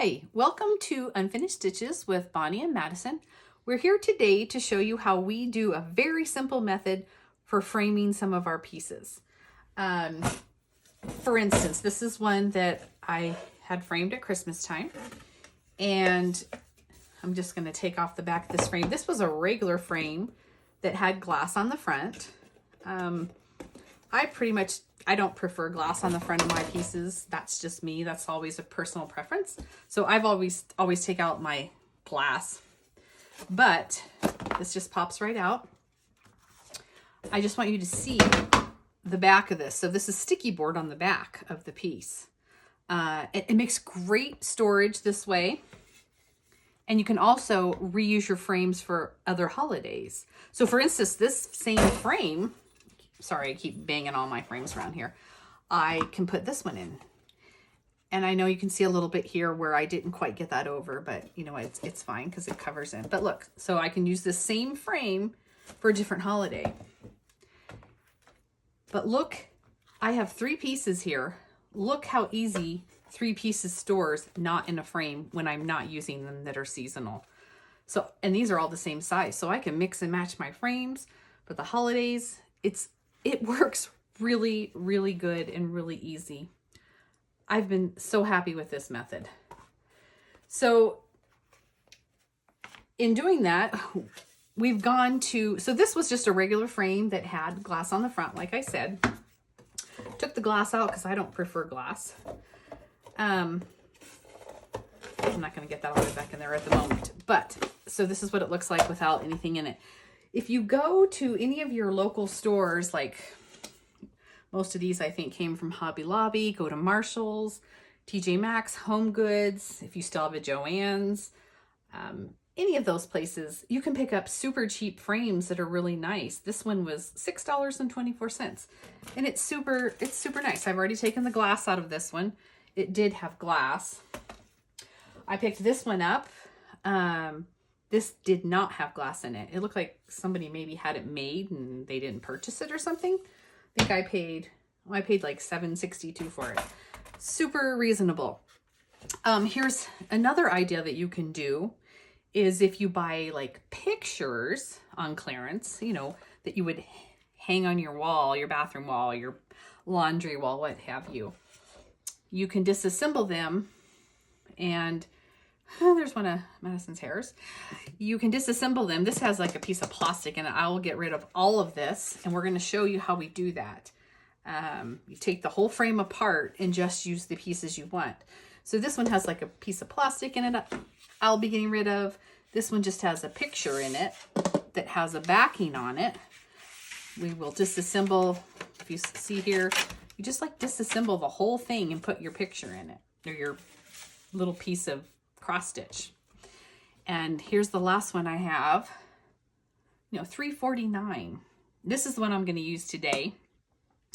Hi, welcome to Unfinished Stitches with Bonnie and Madison. We're here today to show you how we do a very simple method for framing some of our pieces. For instance, this is one that I had framed at Christmas time, and I'm just going to take off the back of this frame. This was a regular frame that had glass on the front. I don't prefer glass on the front of my pieces. That's just me. That's always a personal preference. So I've always take out my glass, but this just pops right out. I just want you to see the back of this. So this is sticky board on the back of the piece. It makes great storage this way. And you can also reuse your frames for other holidays. So for instance, this same frame, sorry, I keep banging all my frames around here. I can put this one in. And I know you can see a little bit here where I didn't quite get that over, but you know, it's fine because it covers in. But look, so I can use this same frame for a different holiday. But look, I have 3 pieces here. Look how easy 3 pieces stores not in a frame when I'm not using them that are seasonal. So, and these are all the same size. So I can mix and match my frames for the holidays. It works really, really good and really easy. I've been so happy with this method. So in doing that, we've gone to, so this was just a regular frame that had glass on the front, like I said. Took the glass out because I don't prefer glass. I'm not going to get that all the way back in there at the moment. But, so this is what it looks like without anything in it. If you go to any of your local stores, like most of these I think came from Hobby Lobby, go to Marshall's, TJ Maxx, Home Goods, if you still have a Joann's, any of those places, you can pick up super cheap frames that are really nice. This one was $6.24, and it's super nice. I've already taken the glass out of this one. It did have glass. I picked this one up. This did not have glass in it. It looked like somebody maybe had it made and they didn't purchase it or something. I think I paid like $7.62 for it. Super reasonable. Here's another idea that you can do is if you buy like pictures on clearance, you know, that you would hang on your wall, your bathroom wall, your laundry wall, what have you. You can disassemble them, and there's one of Madison's hairs. You can disassemble them. This has like a piece of plastic in it. I will get rid of all of this, and we're going to show you how we do that. You take the whole frame apart and just use the pieces you want. So this one has like a piece of plastic in it I'll be getting rid of. This one just has a picture in it that has a backing on it. We will disassemble, if you see here, you just like disassemble the whole thing and put your picture in it, or your little piece of cross stitch. And here's the last one I have, you know, $3.49. This is the one I'm going to use today.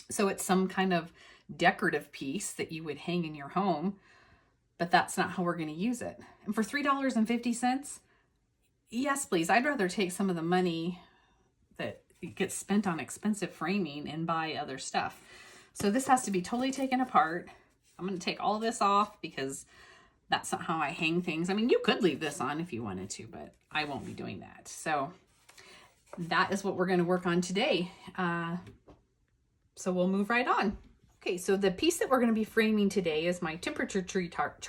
So it's some kind of decorative piece that you would hang in your home, but that's not how we're going to use it. And for $3.50, yes, please. I'd rather take some of the money that gets spent on expensive framing and buy other stuff. So this has to be totally taken apart. I'm going to take all this off because that's not how I hang things. I mean, you could leave this on if you wanted to, but I won't be doing that. So that is what we're going to work on today. So we'll move right on. Okay, so the piece that we're going to be framing today is my temperature tree chart,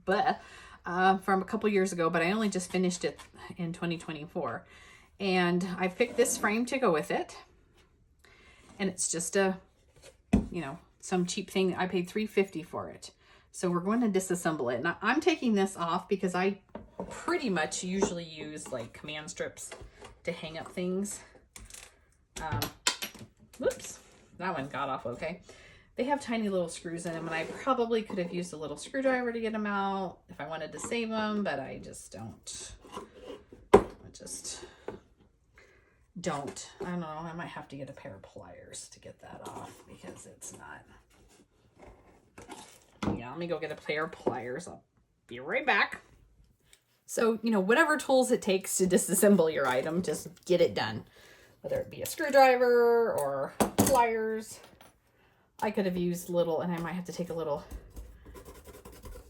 from a couple years ago, but I only just finished it in 2024. And I picked this frame to go with it. And it's just a, you know, some cheap thing. I paid $3.50 for it. So we're going to disassemble it. Now I'm taking this off because I pretty much usually use like command strips to hang up things. Whoops, that one got off okay. They have tiny little screws in them, and I probably could have used a little screwdriver to get them out if I wanted to save them, but I just don't. I don't know. I might have to get a pair of pliers to get that off because it's not. Yeah, let me go get a pair of pliers. I'll be right back. So, you know, whatever tools it takes to disassemble your item, just get it done. Whether it be a screwdriver or pliers. I could have used little, and I might have to take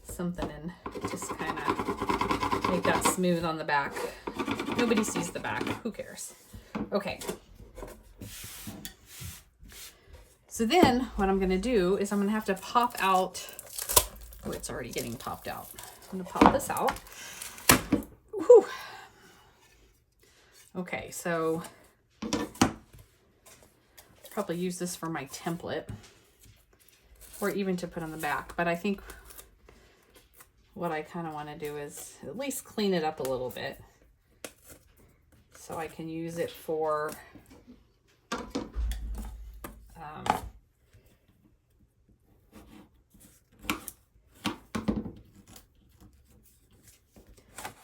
some something and just kind of make that smooth on the back. Nobody sees the back. Who cares? Okay. So then what I'm going to do is I'm going to have to pop out. Oh, it's already getting popped out. I'm going to pop this out. Whew. Okay, so probably use this for my template or even to put on the back. But I think what I kind of want to do is at least clean it up a little bit so I can use it for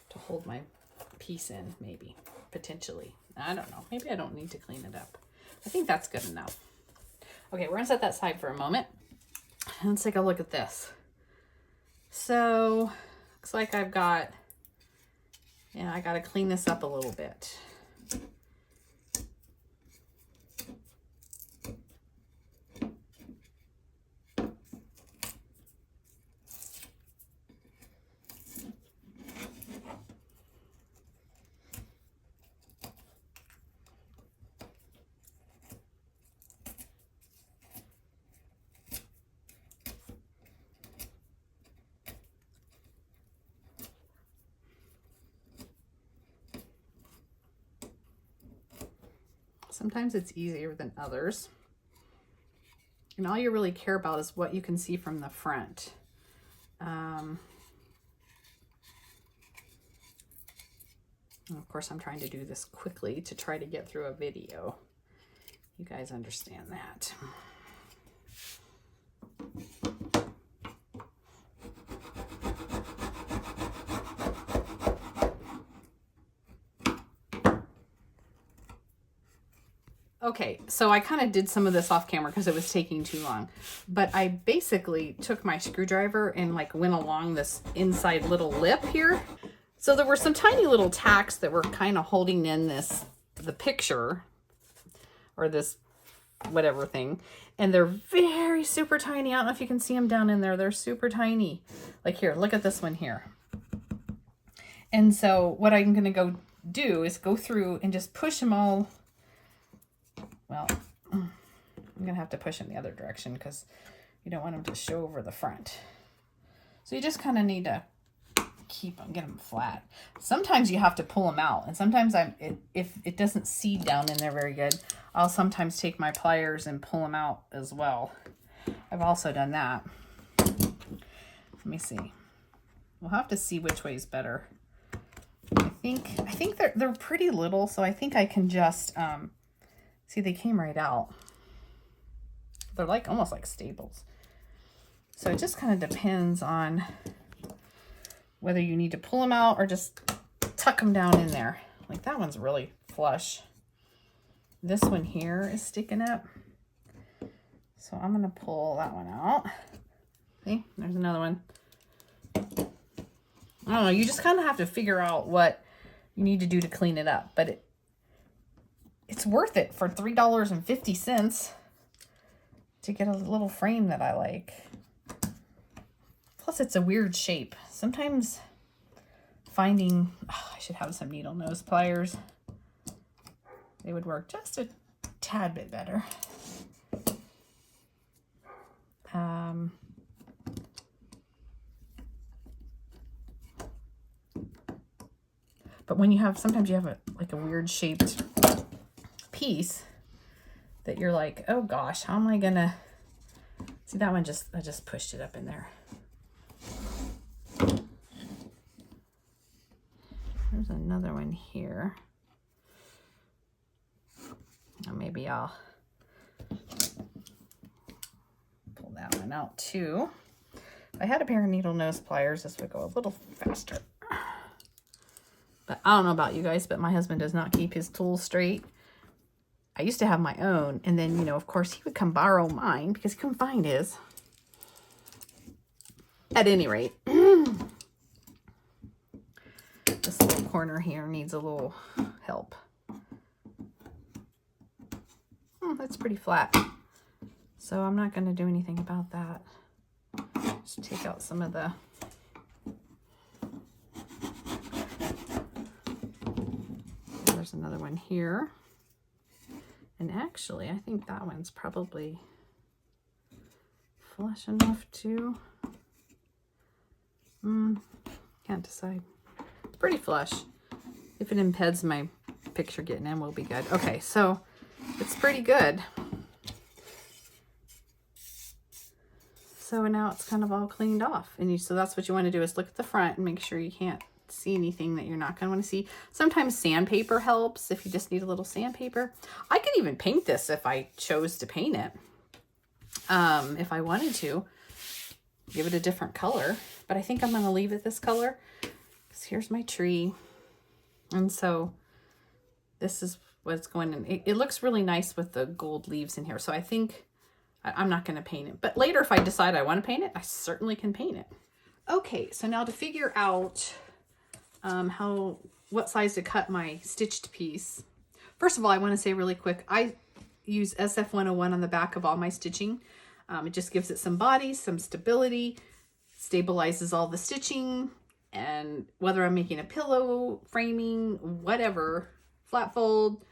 to hold my piece in, maybe, potentially. I don't know. Maybe I don't need to clean it up. I think that's good enough. Okay, we're gonna set that aside for a moment. Let's take a look at this. So, looks like I've got, yeah, I gotta clean this up a little bit. Sometimes it's easier than others. And all you really care about is what you can see from the front. Of course, I'm trying to do this quickly to try to get through a video. You guys understand that. Okay, so I kind of did some of this off camera because it was taking too long, but I basically took my screwdriver and like went along this inside little lip here. So there were some tiny little tacks that were kind of holding in the picture or this whatever thing. And they're very super tiny. I don't know if you can see them down in there. They're super tiny. Like here, look at this one here. And so what I'm going to go do is go through and just push them all. Well, I'm going to have to push them the other direction because you don't want them to show over the front. So you just kind of need to keep them, get them flat. Sometimes you have to pull them out. And sometimes if it doesn't seed down in there very good, I'll sometimes take my pliers and pull them out as well. I've also done that. Let me see. We'll have to see which way is better. I think they're pretty little, so I think I can just... See, they came right out. They're like almost like staples. So it just kind of depends on whether you need to pull them out or just tuck them down in there. Like that one's really flush. This one here is sticking up. So I'm going to pull that one out. See, there's another one. I don't know. You just kind of have to figure out what you need to do to clean it up. But it's worth it for $3.50 to get a little frame that I like. Plus, it's a weird shape. Sometimes finding... Oh, I should have some needle nose pliers. They would work just a tad bit better. But when you have... Sometimes you have like a weird shaped piece that you're like, oh gosh, how am I gonna see that one? I just pushed it up in there. There's another one here. Or maybe I'll pull that one out too. If I had a pair of needle nose pliers, this would go a little faster. But I don't know about you guys, but my husband does not keep his tools straight. I used to have my own, and then, you know, of course, he would come borrow mine because he couldn't find his. At any rate, this little corner here needs a little help. That's pretty flat, so I'm not going to do anything about that. Just take out some of the there's another one here. And actually, I think that one's probably flush enough to, can't decide. It's pretty flush. If it impedes my picture getting in, we'll be good. Okay, so it's pretty good. So now it's kind of all cleaned off. And so that's what you want to do, is look at the front and make sure you can't see anything that you're not going to want to see. Sometimes sandpaper helps if you just need a little sandpaper. I could even paint this if I chose to paint it. If I wanted to give it a different color, but I think I'm going to leave it this color because here's my tree. And so this is what's going in. It looks really nice with the gold leaves in here. So I think I'm not going to paint it, but later if I decide I want to paint it, I certainly can paint it. Okay, so now to figure out what size to cut my stitched piece. First of all, I want to say really quick, I use SF101 on the back of all my stitching. It just gives it some body, some stability, stabilizes all the stitching, and whether I'm making a pillow, framing, whatever, flat fold,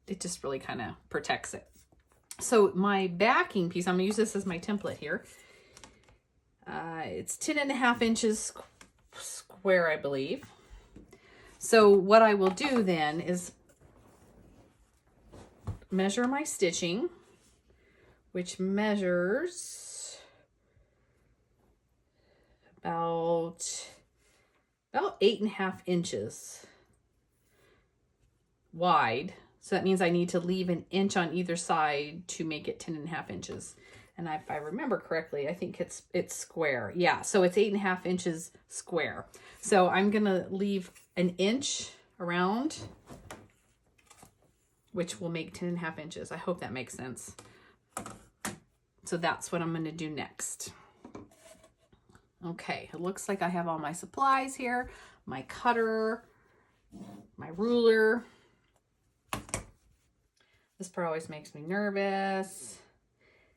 it just really kind of protects it. So my backing piece, I'm going to use this as my template here. It's 10.5 inches square, I believe. So what I will do then is measure my stitching, which measures about 8.5 inches wide. So that means I need to leave an inch on either side to make it 10.5 inches. And if I remember correctly, I think it's square. Yeah, so it's 8.5 inches square. So I'm gonna leave an inch around, which will make 10.5 inches. I hope that makes sense. So that's what I'm gonna do next. Okay, it looks like I have all my supplies here, my cutter, my ruler. This part always makes me nervous.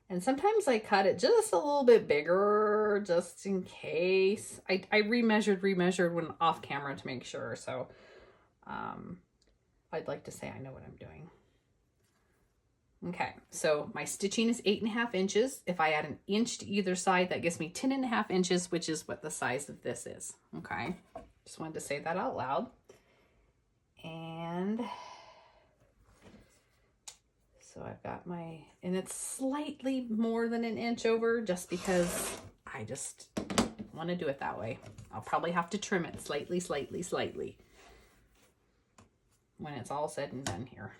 And sometimes I cut it just a little bit bigger, just in case. I remeasured when off camera to make sure. So I'd like to say I know what I'm doing. Okay, so my stitching is 8.5 inches. If I add an inch to either side, that gives me 10.5 inches, which is what the size of this is. Okay, just wanted to say that out loud. And so I've got and it's slightly more than an inch over just because I just want to do it that way. I'll probably have to trim it slightly when it's all said and done here.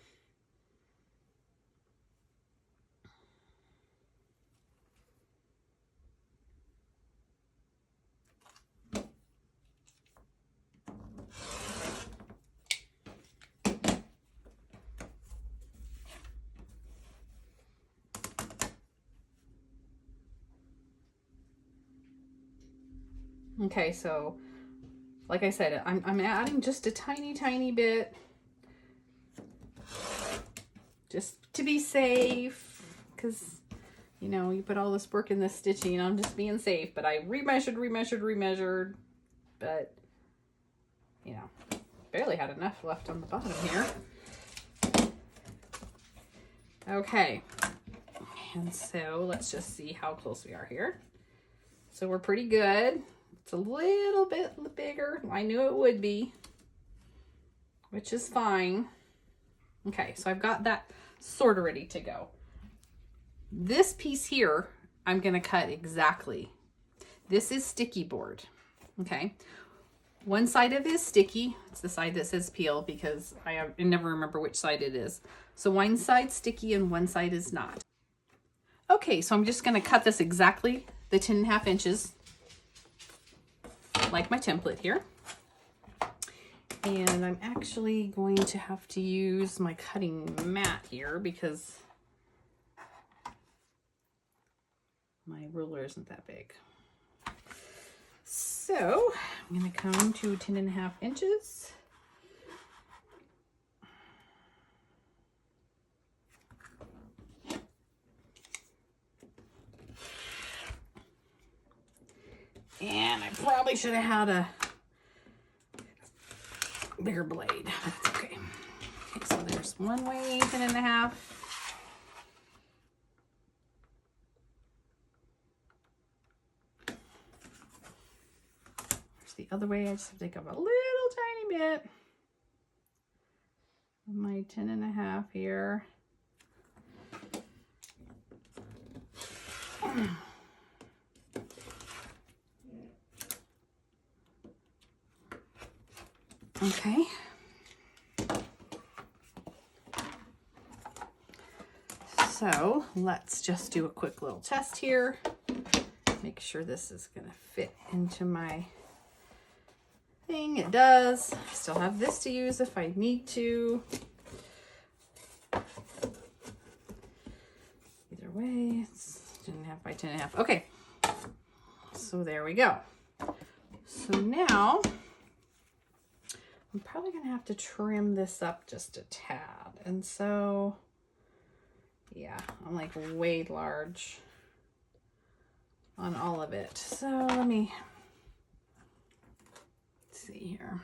Okay, so like I said, I'm adding just a tiny bit just to be safe, because you know, you put all this work in this stitching and I'm just being safe. But I remeasured, but you know, barely had enough left on the bottom here. Okay, and so let's just see how close we are here. So we're pretty good. It's a little bit bigger. I knew it would be, which is fine. Okay, so I've got that sort of ready to go. This piece here, I'm gonna cut exactly. This is sticky board, okay? One side of it is sticky. It's the side that says peel because I never remember which side it is. So one side's sticky and one side is not. Okay, so I'm just gonna cut this exactly the 10.5 inches, like my template here. And I'm actually going to have to use my cutting mat here because my ruler isn't that big. So I'm going to come to 10.5 inches. And I probably should have had a bigger blade. That's okay. Okay, so there's one way, 10.5. There's the other way. I just have to take up a little tiny bit of my 10.5 here. Okay. So let's just do a quick little test here. Make sure this is gonna fit into my thing. It does. I still have this to use if I need to. Either way, it's 10.5 by 10.5. Okay. So there we go. So now I'm probably gonna have to trim this up just a tad. And so, yeah, I'm like way large on all of it. So let me see here.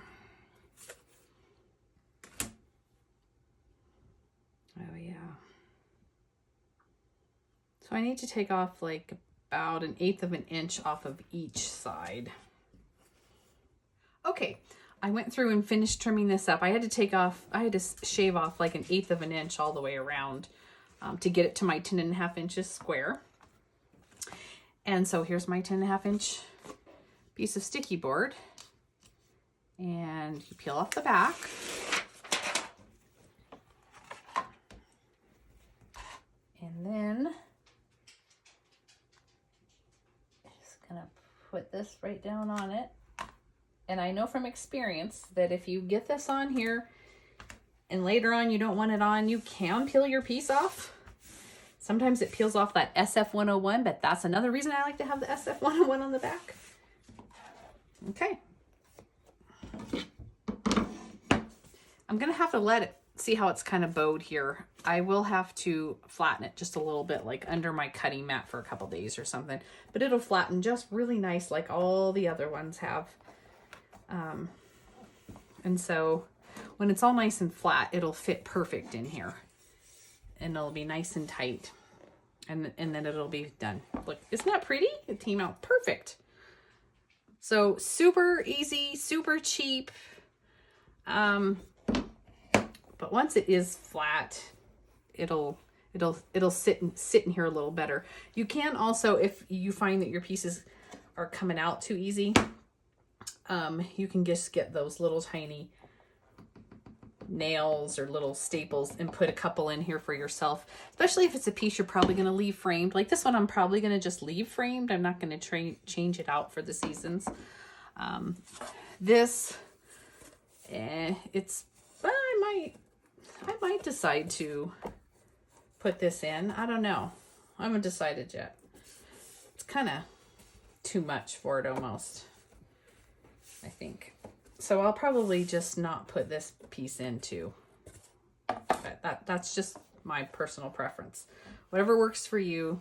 Oh yeah. So I need to take off like about 1/8 of an inch off of each side. Okay. I went through and finished trimming this up. I had to shave off like 1/8 of an inch all the way around to get it to my 10.5 inches square. And so here's my 10.5 inch piece of sticky board. And you peel off the back. And then I'm just gonna put this right down on it. And I know from experience that if you get this on here and later on you don't want it on, you can peel your piece off. Sometimes it peels off that SF101, but that's another reason I like to have the SF101 on the back. Okay. I'm gonna have to let it see how it's kind of bowed here. I will have to flatten it just a little bit, like under my cutting mat for a couple days or something, but it'll flatten just really nice like all the other ones have. And so when it's all nice and flat, it'll fit perfect in here and it'll be nice and tight and then it'll be done. Look, isn't that pretty? It came out perfect. So super easy, super cheap. But once it is flat, it'll sit in here a little better. You can also, if you find that your pieces are coming out too easy, you can just get those little tiny nails or little staples and put a couple in here for yourself, especially if it's a piece you're probably going to leave framed. Like this one, I'm probably going to just leave framed. I'm not going to change it out for the seasons. This, I might decide to put this in. I don't know. I haven't decided yet. It's kind of too much for it almost, I think. So I'll probably just not put this piece in too. But that's just my personal preference. Whatever works for you.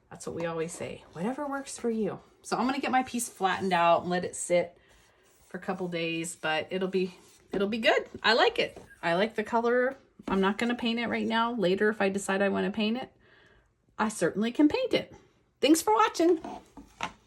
That's what we always say. Whatever works for you. So I'm going to get my piece flattened out and let it sit for a couple days, but it'll be good. I like it. I like the color. I'm not going to paint it right now. Later, if I decide I want to paint it, I certainly can paint it. Thanks for watching.